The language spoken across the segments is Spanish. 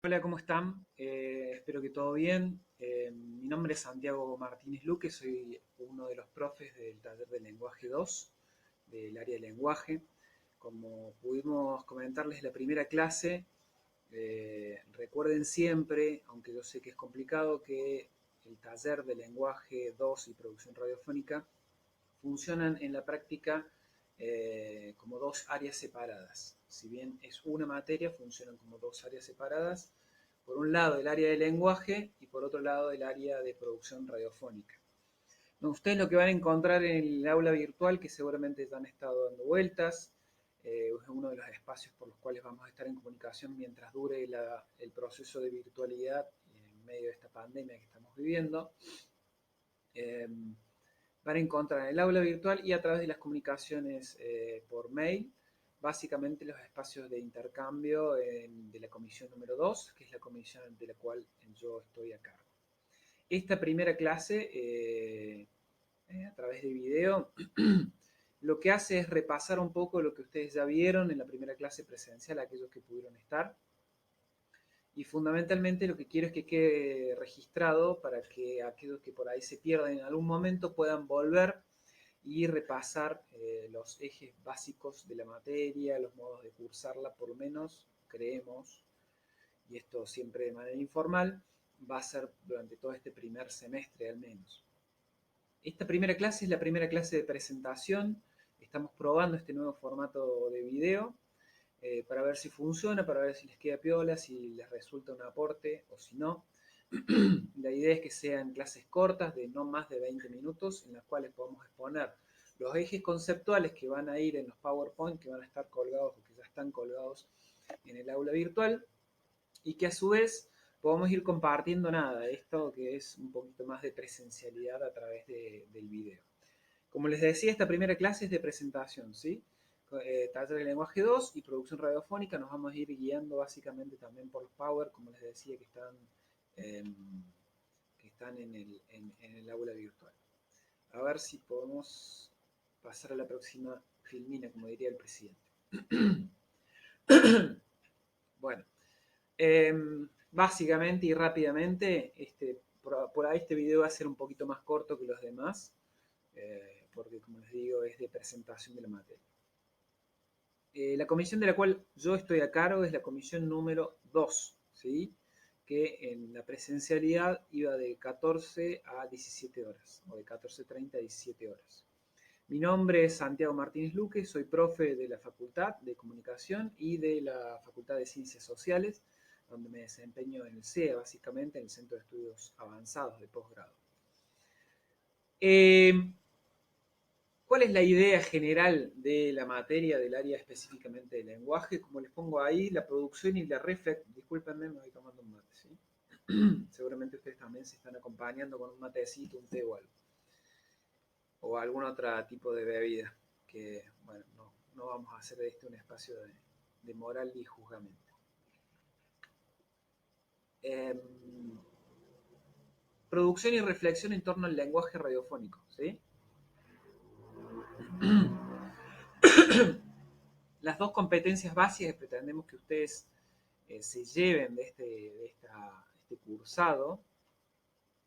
Hola, ¿cómo están? Espero que todo bien. Mi nombre es Santiago Martínez Luque, soy uno de los profes del taller de lenguaje 2 del área de lenguaje. Como pudimos comentarles en la primera clase, recuerden siempre, aunque yo sé que es complicado, que el taller de lenguaje 2 y producción radiofónica funcionan en la práctica como dos áreas separadas. Si bien es una materia, funcionan como dos áreas separadas. Por un lado el área de lenguaje y por otro lado el área de producción radiofónica. No, ustedes lo que van a encontrar en el aula virtual, que seguramente ya han estado dando vueltas, es uno de los espacios por los cuales vamos a estar en comunicación mientras dure el proceso de virtualidad en medio de esta pandemia que estamos viviendo. Eh, Van a encontrar en el aula virtual y a través de las comunicaciones por mail, básicamente los espacios de intercambio de la comisión número 2, que es la comisión de la cual yo estoy a cargo. Esta primera clase, a través de video, lo que hace es repasar un poco lo que ustedes ya vieron en la primera clase presencial, aquellos que pudieron estar, y fundamentalmente lo que quiero es que quede registrado para que aquellos que por ahí se pierden en algún momento puedan volver y repasar los ejes básicos de la materia, los modos de cursarla, por lo menos creemos, y esto siempre de manera informal, va a ser durante todo este primer semestre al menos. Esta primera clase es la primera clase de presentación, estamos probando este nuevo formato de video para ver si funciona, para ver si les queda piola, si les resulta un aporte o si no. La idea es que sean clases cortas de no más de 20 minutos en las cuales podamos exponer los ejes conceptuales que van a ir en los PowerPoint, que van a estar colgados o que ya están colgados en el aula virtual, y que a su vez podamos ir compartiendo esto que es un poquito más de presencialidad a través del video. Como les decía, esta primera clase es de presentación, ¿sí? Taller de lenguaje 2 y producción radiofónica. Nos vamos a ir guiando básicamente también por los Power, como les decía, eh, que están en el aula virtual. A ver si podemos pasar a la próxima filmina, como diría el presidente. Bueno, eh, básicamente y rápidamente, por ahí este video va a ser un poquito más corto que los demás, porque como les digo, es de presentación de la materia. La comisión de la cual yo estoy a cargo es la comisión número 2, ¿sí? Que en la presencialidad iba de 14 a 17 horas, o de 14:30 a 17 horas. Mi nombre es Santiago Martínez Luque, soy profe de la Facultad de Comunicación y de la Facultad de Ciencias Sociales, donde me desempeño en el CEA, básicamente en el Centro de Estudios Avanzados de Posgrado. Eh, ¿Cuál es la idea general de la materia del área específicamente del lenguaje? Como les pongo ahí, la producción y la reflexión. Discúlpenme, me voy tomando un mate, ¿sí? Seguramente ustedes también se están acompañando con un matecito, un té o algo. O algún otro tipo de bebida. Que, bueno, no vamos a hacer de este un espacio de moral y juzgamiento. Eh, Producción y reflexión en torno al lenguaje radiofónico, ¿sí? Las dos competencias básicas que pretendemos que ustedes se lleven este cursado,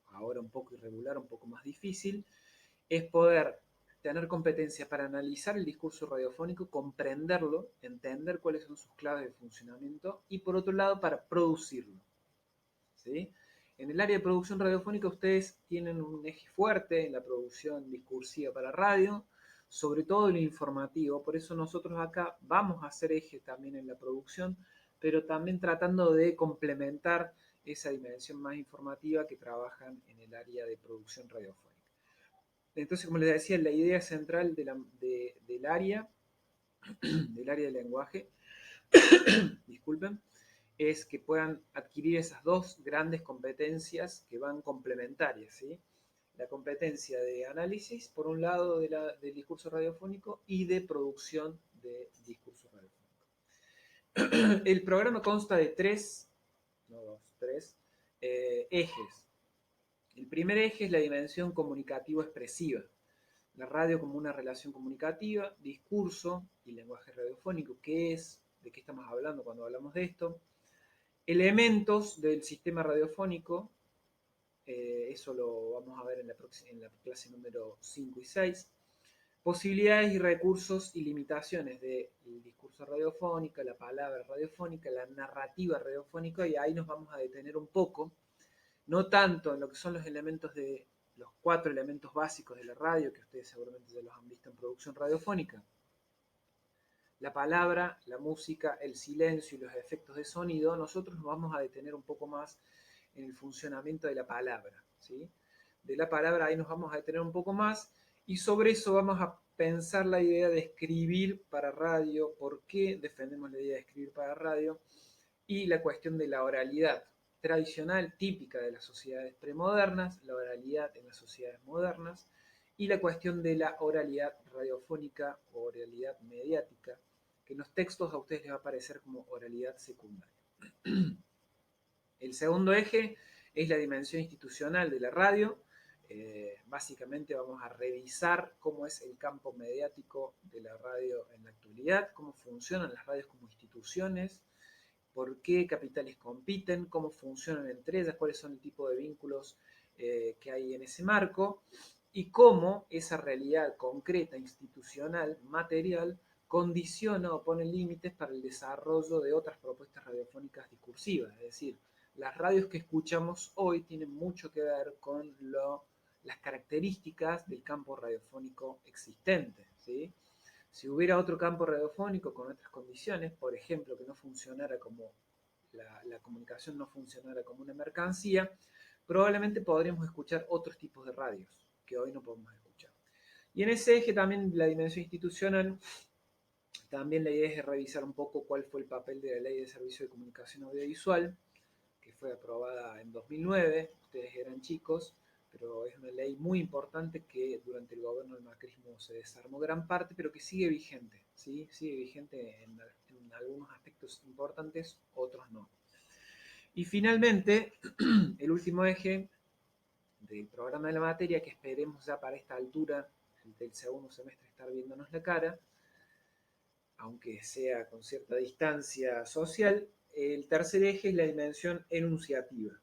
ahora un poco irregular, un poco más difícil, es poder tener competencia para analizar el discurso radiofónico, comprenderlo, entender cuáles son sus claves de funcionamiento y por otro lado para producirlo. ¿Sí? En el área de producción radiofónica ustedes tienen un eje fuerte en la producción discursiva para radio, sobre todo en lo informativo, por eso nosotros acá vamos a hacer eje también en la producción, pero también tratando de complementar esa dimensión más informativa que trabajan en el área de producción radiofónica. Entonces, como les decía, la idea central del área de lenguaje, disculpen, es que puedan adquirir esas dos grandes competencias que van complementarias, ¿sí? La competencia de análisis, por un lado, del discurso radiofónico y de producción de discurso radiofónico. El programa consta de tres ejes. El primer eje es la dimensión comunicativo-expresiva. La radio como una relación comunicativa, discurso y lenguaje radiofónico. ¿Qué es? ¿De qué estamos hablando cuando hablamos de esto? Elementos del sistema radiofónico, eso lo vamos a ver en la clase número 5 y 6. Posibilidades y recursos y limitaciones del discurso radiofónico, la palabra radiofónica, la narrativa radiofónica, y ahí nos vamos a detener un poco, no tanto en lo que son los elementos de los 4 elementos básicos de la radio, que ustedes seguramente ya los han visto en producción radiofónica: la palabra, la música, el silencio y los efectos de sonido. Nosotros nos vamos a detener un poco más en el funcionamiento de la palabra, ¿sí? De la palabra ahí nos vamos a detener un poco más, y sobre eso vamos a pensar la idea de escribir para radio, por qué defendemos la idea de escribir para radio, y la cuestión de la oralidad tradicional, típica de las sociedades premodernas, la oralidad en las sociedades modernas, y la cuestión de la oralidad radiofónica o oralidad mediática, que en los textos a ustedes les va a aparecer como oralidad secundaria. El segundo eje es la dimensión institucional de la radio. Básicamente vamos a revisar cómo es el campo mediático de la radio en la actualidad, cómo funcionan las radios como instituciones, por qué capitales compiten, cómo funcionan entre ellas, cuáles son el tipo de vínculos que hay en ese marco, y cómo esa realidad concreta, institucional, material, condiciona o pone límites para el desarrollo de otras propuestas radiofónicas discursivas. Es decir, las radios que escuchamos hoy tienen mucho que ver con las características del campo radiofónico existente, ¿sí? Si hubiera otro campo radiofónico con otras condiciones, por ejemplo, que no funcionara como la comunicación no funcionara como una mercancía, probablemente podríamos escuchar otros tipos de radios que hoy no podemos escuchar. Y en ese eje también la dimensión institucional, también la idea es revisar un poco cuál fue el papel de la Ley de Servicio de Comunicación Audiovisual, que fue aprobada en 2009, ustedes eran chicos, pero es una ley muy importante que durante el gobierno del macrismo se desarmó gran parte, pero que sigue vigente, ¿sí? Sigue vigente en algunos aspectos importantes, otros no. Y finalmente, el último eje del programa de la materia, que esperemos ya para esta altura del segundo semestre estar viéndonos la cara, aunque sea con cierta distancia social. El tercer eje es la dimensión enunciativa.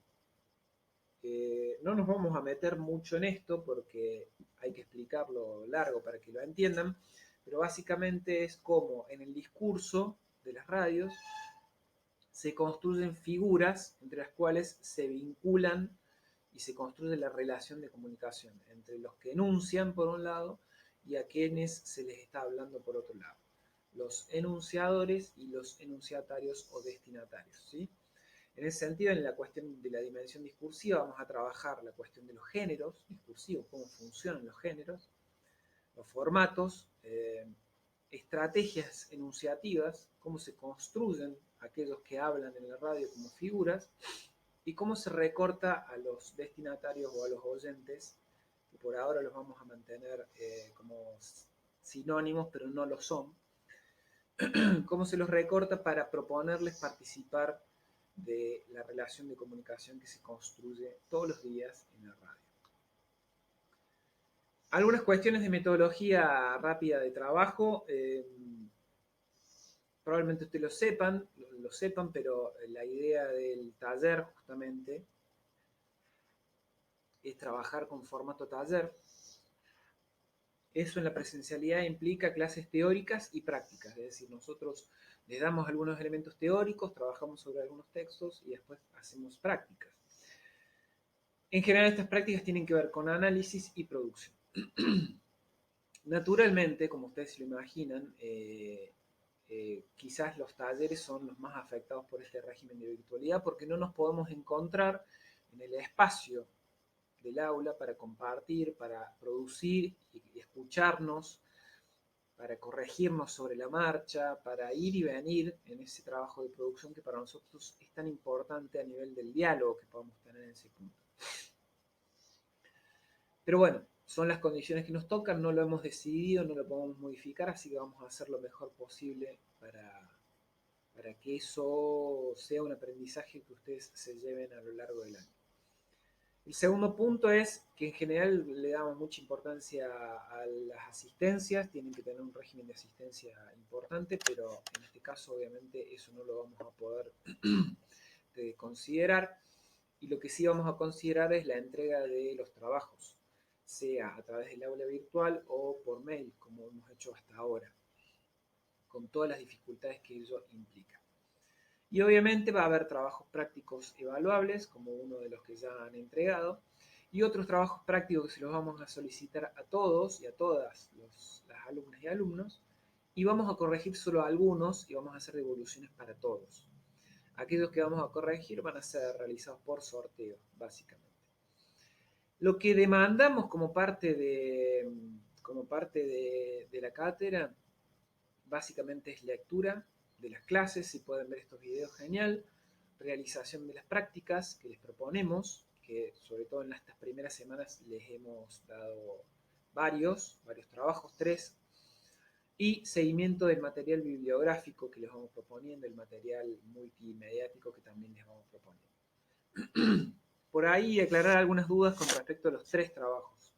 No nos vamos a meter mucho en esto porque hay que explicarlo largo para que lo entiendan, pero básicamente es como en el discurso de las radios se construyen figuras entre las cuales se vinculan y se construye la relación de comunicación entre los que enuncian por un lado y a quienes se les está hablando por otro lado. Los enunciadores y los enunciatarios o destinatarios, ¿sí? En ese sentido, en la cuestión de la dimensión discursiva, vamos a trabajar la cuestión de los géneros discursivos, cómo funcionan los géneros, los formatos, estrategias enunciativas, cómo se construyen aquellos que hablan en la radio como figuras, y cómo se recorta a los destinatarios o a los oyentes, que por ahora los vamos a mantener como sinónimos, pero no lo son, cómo se los recorta para proponerles participar de la relación de comunicación que se construye todos los días en la radio. Algunas cuestiones de metodología rápida de trabajo, probablemente ustedes lo sepan, pero la idea del taller justamente es trabajar con formato taller. Eso en la presencialidad implica clases teóricas y prácticas, es decir, nosotros les damos algunos elementos teóricos, trabajamos sobre algunos textos y después hacemos prácticas. En general estas prácticas tienen que ver con análisis y producción. Naturalmente, como ustedes se lo imaginan, quizás los talleres son los más afectados por este régimen de virtualidad porque no nos podemos encontrar en el espacio del aula para compartir, para producir y escucharnos, para corregirnos sobre la marcha, para ir y venir en ese trabajo de producción que para nosotros es tan importante a nivel del diálogo que podamos tener en ese punto. Pero bueno, son las condiciones que nos tocan, no lo hemos decidido, no lo podemos modificar, así que vamos a hacer lo mejor posible para que eso sea un aprendizaje que ustedes se lleven a lo largo del año. El segundo punto es que en general le damos mucha importancia a las asistencias, tienen que tener un régimen de asistencia importante, pero en este caso obviamente eso no lo vamos a poder considerar, y lo que sí vamos a considerar es la entrega de los trabajos, sea a través del aula virtual o por mail, como hemos hecho hasta ahora, con todas las dificultades que ello implica. Y obviamente va a haber trabajos prácticos evaluables, como uno de los que ya han entregado, y otros trabajos prácticos que se los vamos a solicitar a todos y a todas las alumnas y alumnos, y vamos a corregir solo algunos y vamos a hacer devoluciones para todos. Aquellos que vamos a corregir van a ser realizados por sorteo, básicamente. Lo que demandamos como parte de la cátedra, básicamente es lectura de las clases, si pueden ver estos videos, genial. Realización de las prácticas que les proponemos, que sobre todo en estas primeras semanas les hemos dado varios trabajos, 3. Y seguimiento del material bibliográfico que les vamos proponiendo, el material multimediático que también les vamos proponiendo. Por ahí aclarar algunas dudas con respecto a los 3 trabajos.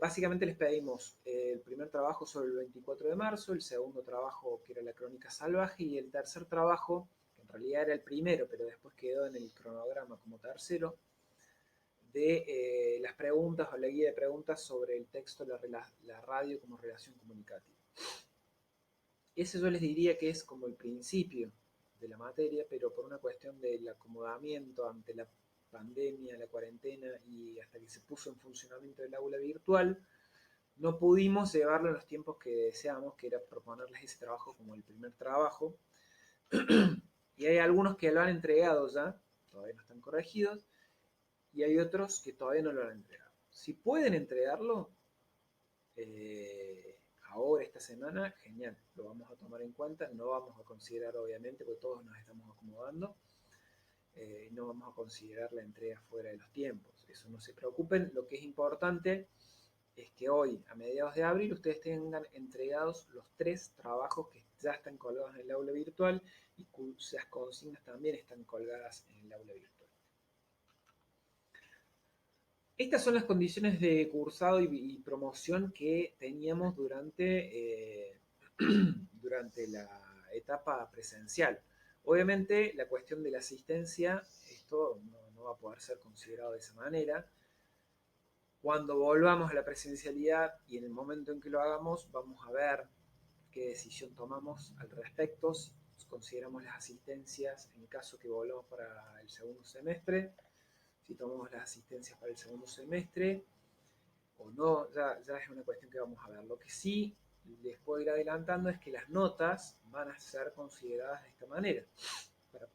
Básicamente les pedimos el primer trabajo sobre el 24 de marzo, el segundo trabajo que era la crónica salvaje y el tercer trabajo, que en realidad era el primero, pero después quedó en el cronograma como tercero, de las preguntas o la guía de preguntas sobre el texto la radio como relación comunicativa. Ese yo les diría que es como el principio de la materia, pero por una cuestión del acomodamiento ante la pandemia, la cuarentena y hasta que se puso en funcionamiento el aula virtual, no pudimos llevarlo en los tiempos que deseábamos, que era proponerles ese trabajo como el primer trabajo. Y hay algunos que lo han entregado ya, todavía no están corregidos, y hay otros que todavía no lo han entregado. Si pueden entregarlo, ahora, esta semana, genial, lo vamos a tomar en cuenta, no vamos a considerar obviamente, porque todos nos estamos acomodando, no vamos a considerar la entrega fuera de los tiempos, eso no se preocupen, lo que es importante es que hoy, a mediados de abril, ustedes tengan entregados los 3 trabajos que ya están colgados en el aula virtual y cuyas consignas también están colgadas en el aula virtual. Estas son las condiciones de cursado y promoción que teníamos durante la etapa presencial. Obviamente la cuestión de la asistencia, esto no va a poder ser considerado de esa manera. Cuando volvamos a la presencialidad y en el momento en que lo hagamos, vamos a ver qué decisión tomamos al respecto. Si consideramos las asistencias en caso que volvamos para el segundo semestre, si tomamos las asistencias para el segundo semestre o no, ya es una cuestión que vamos a ver. Lo que sí les puedo ir adelantando es que las notas van a ser consideradas de esta manera. Para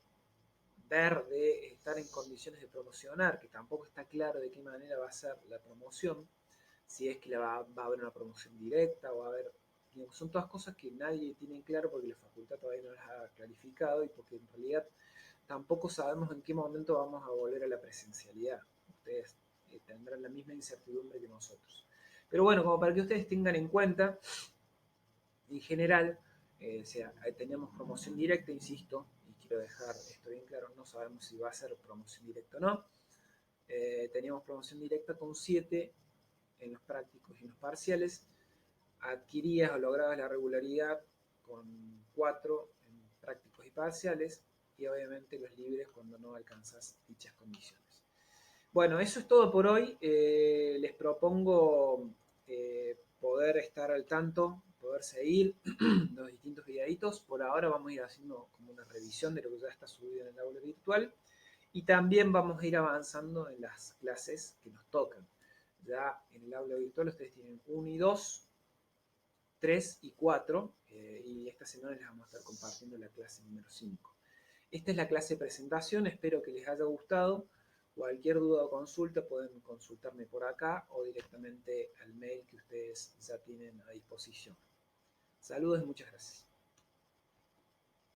ver de estar en condiciones de promocionar, que tampoco está claro de qué manera va a ser la promoción, si es que va a haber una promoción directa o va a haber, digamos, son todas cosas que nadie tiene claro porque la facultad todavía no las ha clarificado y porque en realidad tampoco sabemos en qué momento vamos a volver a la presencialidad. Ustedes tendrán la misma incertidumbre que nosotros. Pero bueno, como para que ustedes tengan en cuenta, en general, tenemos promoción directa, insisto, y quiero dejar esto bien claro, no sabemos si va a ser promoción directa o no. Teníamos promoción directa con 7 en los prácticos y en los parciales, adquirías o lograbas la regularidad con 4 en prácticos y parciales, y obviamente los libres cuando no alcanzas dichas condiciones. Bueno, eso es todo por hoy. Les propongo poder estar al tanto, poder seguir los distintos videitos. Por ahora vamos a ir haciendo como una revisión de lo que ya está subido en el aula virtual y también vamos a ir avanzando en las clases que nos tocan. Ya en el aula virtual ustedes tienen 1 y 2, 3 y 4 y esta semana les vamos a estar compartiendo la clase número 5. Esta es la clase de presentación, espero que les haya gustado. Cualquier duda o consulta pueden consultarme por acá o directamente al mail que ustedes ya tienen a disposición. Saludos y muchas gracias.